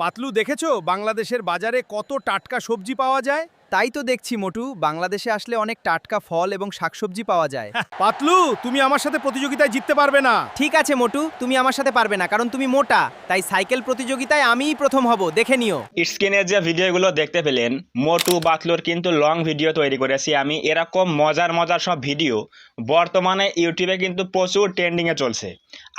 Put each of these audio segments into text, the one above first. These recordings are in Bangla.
পাতলু, দেখেছো বাংলাদেশের বাজারে কত টাটকা সবজি পাওয়া যায়? তাই তো দেখছি মোটু, বাংলাদেশে আসলে অনেক টাটকা ফল এবং শাকসবজি পাওয়া যায়। পাতলু, তুমি আমার সাথে প্রতিযোগিতায় জিততে পারবে না। ঠিক আছে মোটু, তুমি আমার সাথে পারবে না কারণ তুমি মোটা, তাই সাইকেল প্রতিযোগিতায় আমিই প্রথম হব, দেখে নিও। স্ক্রিনে যে ভিডিওগুলো দেখতে পেলেন, মোটু পাতলুর কিন্তু লং ভিডিও তৈরি করেছি আমি। এরকম মজার মজার সব ভিডিও বর্তমানে ইউটিউবে কিন্তু প্রচুর ট্রেন্ডিংয়ে চলছে।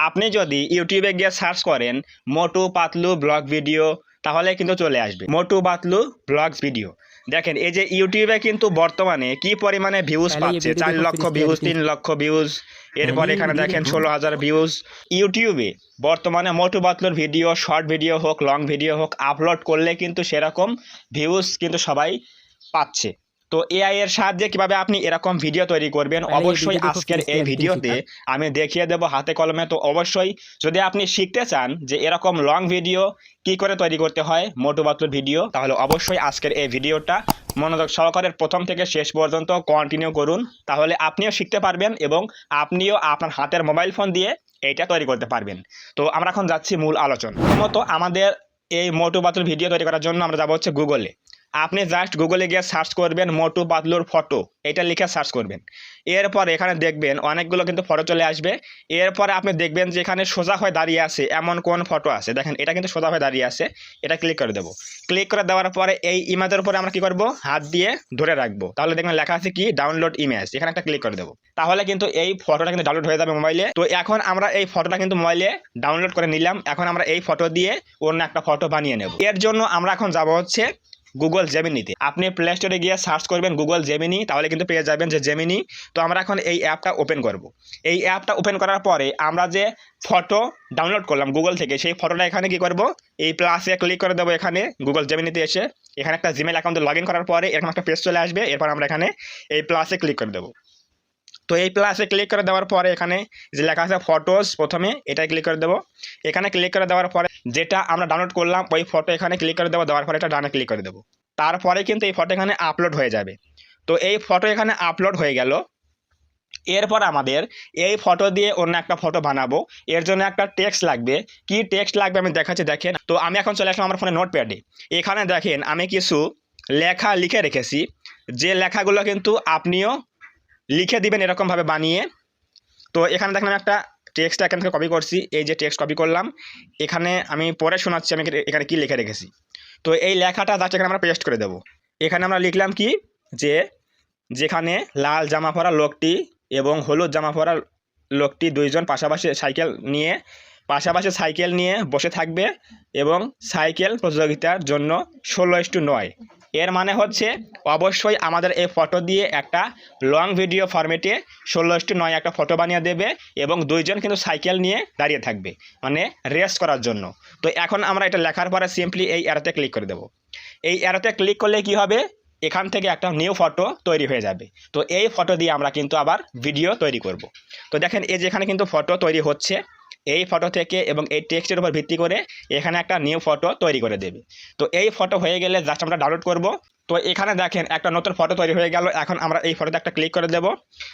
আপনি যদি ইউটিউবে গিয়ে সার্চ করেন মোটু পাতলু ব্লগ ভিডিও, তাহলে কিন্তু চলে আসবে মোটু পাতলু ব্লগস ভিডিও। দেখেন এই যে ইউটিউবে কিন্তু বর্তমানে কি পরিমাণে ভিউজ পাচ্ছে, 4 লক্ষ ভিউজ, 3 লক্ষ ভিউজ, এরপর এখানে দেখেন 16,000 ভিউজ। ইউটিউবে বর্তমানে মোটু পাতলুর ভিডিও, শর্ট ভিডিও হোক লং ভিডিও হোক, আপলোড করলে কিন্তু সেরকম ভিউজ কিন্তু সবাই পাচ্ছে। তো এআই এর সাহায্যে কিভাবে আপনি এরকম ভিডিও তৈরি করবেন, অবশ্যই আজকের এই ভিডিওতে আমি দেখিয়ে দেব হাতে কলমে। তো অবশ্যই যদি আপনি শিখতে চান যে এরকম লং ভিডিও কি করে তৈরি করতে হয় মোটু পাতলুর ভিডিও, তাহলে অবশ্যই আজকের এই ভিডিওটা মনোযোগ সহকারে প্রথম থেকে শেষ পর্যন্ত কন্টিনিউ করুন, তাহলে আপনিও শিখতে পারবেন এবং আপনিও আপনার হাতের মোবাইল ফোন দিয়ে এইটা তৈরি করতে পারবেন। তো আমরা এখন যাচ্ছি মূল আলোচনা। প্রথমত আমাদের এই মোটু পাতলুর ভিডিও তৈরি করার জন্য আমরা যাব হচ্ছে গুগলে। আপনি জাস্ট গুগলে গিয়ে সার্চ করবেন মোটু পাতলুর ফটো, এটা লিখে সার্চ করবেন। এরপর এখানে দেখবেন অনেকগুলো কিন্তু ফটো চলে আসবে। এরপরে আপনি দেখবেন যে এখানে সোজা হয়ে দাঁড়িয়ে আছে এমন কোন ফটো আছে, দেখেন এটা কিন্তু সোজা হয়ে দাঁড়িয়ে আছে, এটা ক্লিক করে দেবো। ক্লিক করে দেওয়ার পরে এই ইমেজের উপরে আমরা কি করব, হাত দিয়ে ধরে রাখবো, তাহলে দেখবেন লেখা আছে কি ডাউনলোড ইমেজ, এখানে একটা ক্লিক করে দেবো। তাহলে কিন্তু এই ফটোটা কিন্তু ডাউনলোড হয়ে যাবে মোবাইলে। তো এখন আমরা এই ফটোটা কিন্তু মোবাইলে ডাউনলোড করে নিলাম। এখন আমরা এই ফটো দিয়ে অন্য একটা ফটো বানিয়ে নেব। এর জন্য আমরা এখন যাব হচ্ছে গুগল জেমিনিতে। আপনি প্লে স্টোরে গিয়ে সার্চ করবেন গুগল জেমিনি, তাহলে কিন্তু পেয়ে যাবেন যে জেমিনি। তো আমরা এখন এই অ্যাপটা ওপেন করব। এই অ্যাপটা ওপেন করার পরে আমরা যে ফটো ডাউনলোড করলাম গুগল থেকে, সেই ফটোটা এখানে কি করব, এই প্লাসে ক্লিক করে দেবো। এখানে গুগল জেমিনিতে এসে এখানে একটা জিমেল অ্যাকাউন্টে লগ ইন করার পরে এরকম একটা পেজ চলে আসবে। এরপর আমরা এখানে এই প্লাসে ক্লিক করে দেবো। তো এই প্লাসে ক্লিক করে দেওয়ার পরে এখানে যে লেখা আছে ফটোস, প্রথমে এটাই ক্লিক করে দেবো। এখানে ক্লিক করে দেওয়ার পরে যেটা আমরা ডাউনলোড করলাম ওই ফটো এখানে ক্লিক করে দেবো। দেওয়ার পরে এটা ডানে ক্লিক করে দেবো। তারপরে কিন্তু এই ফটো এখানে আপলোড হয়ে যাবে। তো এই ফটো এখানে আপলোড হয়ে গেল। এরপর আমাদের এই ফটো দিয়ে অন্য একটা ফটো বানাবো। এর জন্য একটা টেক্সট লাগবে। কি টেক্সট লাগবে আমি দেখাচ্ছি, দেখেন। তো আমি এখন চলে আসলাম আমার ফোনে নোটপ্যাডে। এখানে দেখেন আমি কিছু লেখা লিখে রেখেছি, যে লেখাগুলো কিন্তু আপনিও লিখে দিবেন এরকমভাবে বানিয়ে। তো এখানে দেখেন আমি একটা টেক্সটটা এখান থেকে কপি করছি, এই যে টেক্সট কপি করলাম। এখানে আমি পরে শোনাচ্ছি আমি এখানে কি লিখে রেখেছি। তো এই লেখাটা জাস্ট এখানে আমরা পেস্ট করে দেবো। এখানে আমরা লিখলাম কি, যে যেখানে লাল জামা পরা লোকটি এবং হলুদ জামা পরা লোকটি দুইজন পাশাপাশি সাইকেল নিয়ে বসে থাকবে এবং সাইকেল প্রতিযোগিতার জন্য 16:9। এর মানে হচ্ছে অবশ্যই আমাদের এই ফটো দিয়ে একটা লং ভিডিও ফরম্যাটে 16:9 একটা ফটো বানিয়ে দেবে এবং দুইজন কিন্তু সাইকেল নিয়ে দাঁড়িয়ে থাকবে, মানে রেস করার জন্য। তো এখন আমরা এটা লেখার পরে সিম্পলি এই অ্যারোতে ক্লিক করে দেবো। এই অ্যারোতে ক্লিক করলে কি হবে, এখান থেকে একটা নিউ ফটো তৈরি হয়ে যাবে। তো এই ফটো দিয়ে আমরা কিন্তু আবার ভিডিও তৈরি করব। তো দেখেন এই যে এখানে কিন্তু ফটো তৈরি হচ্ছে এই ফটো থেকে, এবং এই টেক্সটের উপর ভিত্তি করে এখানে একটা নিউ ফটো তৈরি করে দেবে। তো এই ফটো হয়ে গেলে জাস্ট আমরা ডাউনলোড করব। তো এখানে দেখেন একটা নতুন ফটো তৈরি হয়ে গেল। এখন আমরা এই ফটোতে একটা ক্লিক করে দেবো।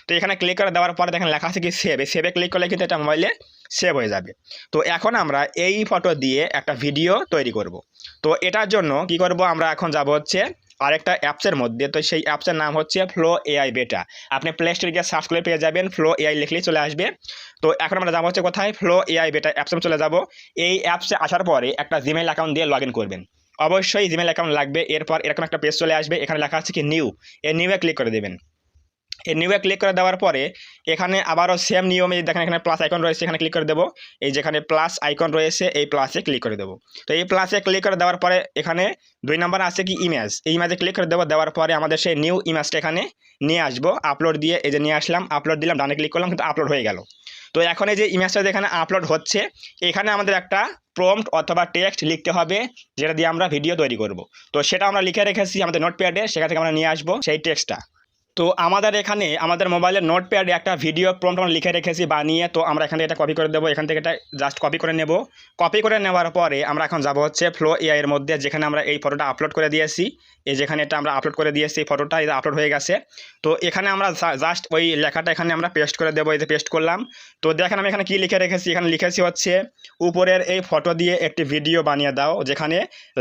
তো এখানে ক্লিক করে দেওয়ার পরে দেখেন লেখা আছে কি সেভে ক্লিক করলে কিন্তু এটা মোবাইলে সেভ হয়ে যাবে। তো এখন আমরা এই ফটো দিয়ে একটা ভিডিও তৈরি করব। তো এটার জন্য কি করব, আমরা এখন যাব হচ্ছে আরেকটা অ্যাপসের মধ্যে। তো সেই অ্যাপসের নাম হচ্ছে ফ্লো এআই বেটা। আপনি প্লে স্টোরে গিয়ে সার্চ করে পেয়ে যাবেন, ফ্লো এআই লিখলেই চলে আসবে। তো এখন আমরা যাবো হচ্ছে কোথায়, ফ্লো এআই বেটা অ্যাপসে চলে যাব। এই অ্যাপসে আসার পরে একটা জিমেইল অ্যাকাউন্ট দিয়ে লগ ইন করবেন, অবশ্যই জিমেইল অ্যাকাউন্ট লাগবে। এরপর এরকম একটা পেজ চলে আসবে, এখানে লেখা আছে কি নিউ, এই নিউয়ে ক্লিক করে দেবেন। এই নিউয়ে ক্লিক করে দেওয়ার পরে এখানে আবারও সেম নিয়মে দেখেন এখানে প্লাস আইকন রয়েছে, এখানে ক্লিক করে দেবো। এই যেখানে প্লাস আইকন রয়েছে এই প্লাসে ক্লিক করে দেবো। তো এই প্লাসে ক্লিক করে দেওয়ার পরে এখানে 2 নম্বর আছে কি ইমেজ, এই ইমেজে ক্লিক করে দেবো। দেওয়ার পরে আমাদের সেই নিউ ইমেজটা এখানে নিয়ে আসবো, আপলোড দিয়ে এই যে নিয়ে আসলাম, আপলোড দিলাম, ডানে ক্লিক করলাম, কিন্তু আপলোড হয়ে গেল। তো এখন এই যে ইমেজটা যেখানে আপলোড হচ্ছে, এখানে আমাদের একটা প্রম্পট অথবা টেক্সট লিখতে হবে, যেটা দিয়ে আমরা ভিডিও তৈরি করব। তো সেটা আমরা লিখে রেখেছি আমাদের নোটপ্যাডে, সেখান থেকে আমরা নিয়ে আসবো সেই টেক্সটটা। তো আমাদের এখানে আমাদের মোবাইলের নোটপ্যাডে একটা ভিডিও প্রম্পট আমরা লিখে রেখেছি বানিয়ে, তো আমরা এখানে এটা কপি করে দেবো। এখান থেকে এটা জাস্ট কপি করে নেব। কপি করে নেওয়ার পরে আমরা এখন যাব হচ্ছে ফ্লো এআই এর মধ্যে, যেখানে আমরা এই ফটোটা আপলোড করে দিয়েছি। এই যেখানে এটা আমরা আপলোড করে দিয়েছি, ফটোটা এটা আপলোড হয়ে গেছে। তো এখানে আমরা জাস্ট ওই লেখাটা এখানে আমরা পেস্ট করে দেবো। এই যে পেস্ট করলাম। তো দেখেন আমি এখানে কি লিখে রেখেছি, এখানে লিখেছি হচ্ছে উপরের এই ফটো দিয়ে একটি ভিডিও বানিয়ে দাও, যেখানে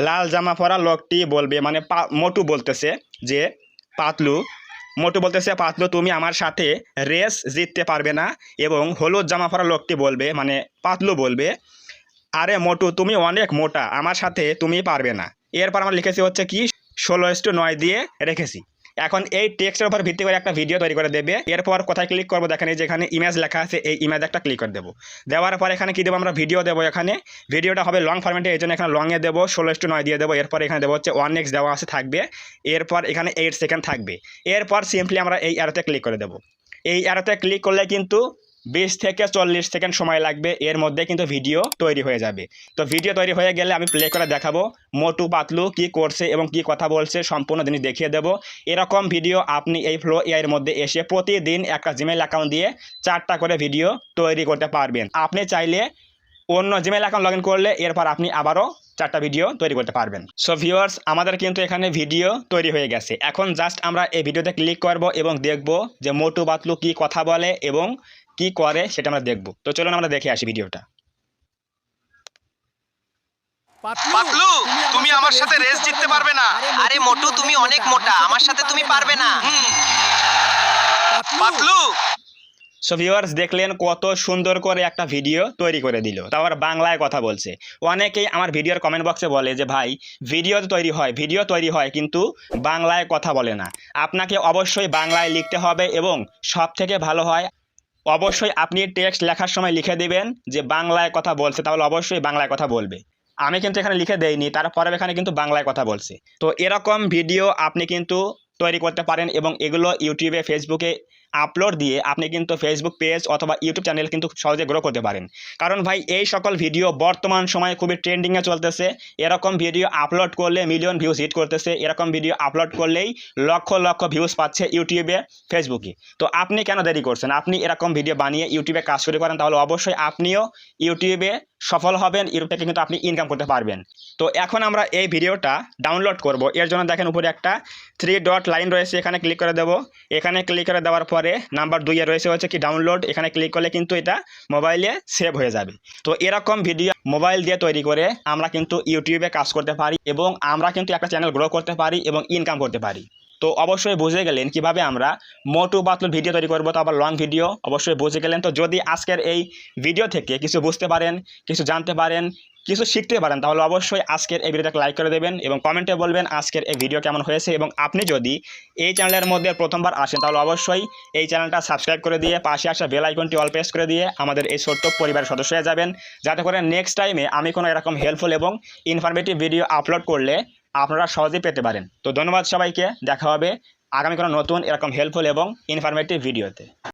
লাল জামা পরা লোকটি বলবে, মানে মোটু বলতেছে যে মোটু বলতেছে পাতলু তুমি আমার সাথে রেস জিততে পারবে না, এবং হলুদ জামা পরা লোকটি বলবে, মানে পাতলু বলবে, আরে মোটু তুমি অনেক মোটা, আমার সাথে তুমি পারবে না। এরপর আমরা লিখেছি হচ্ছে কি 16:9 দিয়ে রেখেছি। এখন এই টেক্সটের উপর ভিত্তি করে একটা ভিডিও তৈরি করে দেবে। এরপর কোথায় ক্লিক করবো দেখেন, এই যেখানে ইমেজ লেখা আছে এই ইমেজ একটা ক্লিক করে দেবো। দেওয়ার পর এখানে কি দেবো আমরা ভিডিও দেবো। এখানে ভিডিওটা হবে লং ফরম্যাটে, এই জন্য এখানে লংয়ে দেবো 16:9 দিয়ে দেবো। এরপর এখানে দেবো হচ্ছে 1x দেওয়া আছে থাকবে। এরপর এখানে 8 সেকেন্ড থাকবে। এরপর সিম্পলি আমরা এই অ্যারোতে ক্লিক করে দেবো। এই অ্যারোতে ক্লিক করলে কিন্তু 20 থেকে 40 সেকেন্ড সময় লাগবে, এর মধ্যে কিন্তু ভিডিও তৈরি হয়ে যাবে। তো ভিডিও তৈরি হয়ে গেলে আমি প্লে করে দেখাবো মোটু পাতলু কি করছে এবং কি কথা বলছে, সম্পূর্ণ জিনিস দেখিয়ে দেবো। এরকম ভিডিও আপনি এই ফ্লো এআই এর মধ্যে এসে প্রতিদিন একটা জিমেইল অ্যাকাউন্ট দিয়ে 4টা করে ভিডিও তৈরি করতে পারবেন। আপনি চাইলে অন্য জিমেইল অ্যাকাউন্ট লগ ইন করলে এরপর আপনি আবারও 4টা ভিডিও তৈরি করতে পারবেন। সো ভিউয়ার্স, আমাদের কিন্তু এখানে ভিডিও তৈরি হয়ে গেছে। এখন জাস্ট আমরা এই ভিডিওতে ক্লিক করব এবং দেখব যে মোটু পাতলু কি কথা বলে এবং কি করে সেটা আমরা দেখব। তো চলুন আমরা দেখে আসি ভিডিওটা। পাতলু তুমি আমার সাথে রেস জিততে পারবে না। আরে মোটু তুমি অনেক মোটা, আমার সাথে তুমি পারবে না। পাতলু। সো ভিউয়ার্স, দেখলেন কত সুন্দর করে একটা ভিডিও তৈরি করে দিল, তাও আবার বাংলায় কথা বলছে। অনেকেই আমার ভিডিওর কমেন্ট বক্সে বলে যে ভাই ভিডিও তৈরি হয় কিন্তু বাংলায় কথা বলে না। আপনাকে অবশ্যই বাংলায় লিখতে হবে, এবং সব থেকে ভালো হয় অবশ্যই আপনি টেক্সট লেখার সময় লিখে দেবেন যে বাংলায় কথা বলছে, তাহলে অবশ্যই বাংলায় কথা বলবে। আমি কিন্তু এখানে লিখে দেইনি, তারপরে এখানে কিন্তু বাংলায় কথা বলছে। তো এরকম ভিডিও আপনি কিন্তু তৈরি করতে পারেন, এবং এগুলো ইউটিউবে ফেসবুকে আপলোড দিয়ে আপনি কিন্তু ফেসবুক পেজ অথবা ইউটিউব চ্যানেল কিন্তু সহজে গ্রো করতে পারেন। কারণ ভাই এই সকল ভিডিও বর্তমান সময়ে খুবই ট্রেন্ডিংয়ে চলতেছে। এরকম ভিডিও আপলোড করলে মিলিয়ন ভিউজ হিট করতেছে। এরকম ভিডিও আপলোড করলেই লক্ষ লক্ষ ভিউজ পাচ্ছে ইউটিউবে, ফেসবুকে। তো আপনি কেন দেরি করছেন? আপনি এরকম ভিডিও বানিয়ে ইউটিউবে কাজ শুরু করেন, তাহলে অবশ্যই আপনিও ইউটিউবে সফল হবেন, ইউটিউব থেকে কিন্তু আপনি ইনকাম করতে পারবেন। তো এখন আমরা এই ভিডিওটা ডাউনলোড করব। এর জন্য দেখেন উপরে একটা 3 ডট লাইন রয়েছে, এখানে ক্লিক করে দেবো। এখানে ক্লিক করে দেওয়ার পরে নাম্বার 2 এ রয়েছে হচ্ছে কি ডাউনলোড, এখানে ক্লিক করলে কিন্তু এটা মোবাইলে সেভ হয়ে যাবে। তো এরকম ভিডিও মোবাইল দিয়ে তৈরি করে আমরা কিন্তু ইউটিউবে কাজ করতে পারি, এবং আমরা কিন্তু একটা চ্যানেল গ্রো করতে পারি এবং ইনকাম করতে পারি। তো অবশ্যই বুঝে গেলেন কিভাবে আমরা মোটু পাতলুর ভিডিও তৈরি করবো, তো আবার লং ভিডিও অবশ্যই বুঝে গেলেন। তো যদি আজকের এই ভিডিও থেকে কিছু বুঝতে পারেন, কিছু জানতে পারেন, কিছু শিখতে পারেন, তাহলে অবশ্যই আজকের এই ভিডিওটাকে লাইক করে দেবেন এবং কমেন্টে বলবেন আজকের এই ভিডিও কেমন হয়েছে। এবং আপনি যদি এই চ্যানেলের মধ্যে প্রথমবার আসেন, তাহলে অবশ্যই এই চ্যানেলটা সাবস্ক্রাইব করে দিয়ে পাশে আসা বেল আইকনটি অল প্রেস করে দিয়ে আমাদের এই ছোট্ট পরিবারের সদস্য হয়ে যাবেন, যাতে করে নেক্সট টাইমে আমি কোনো এরকম হেল্পফুল এবং ইনফরমেটিভ ভিডিও আপলোড করলে আপনারা সহজেই পেতে পারেন। তো ধন্যবাদ সবাইকে, দেখা হবে আগামী কোনো নতুন এরকম হেল্পফুল এবং ইনফরমেটিভ ভিডিওতে।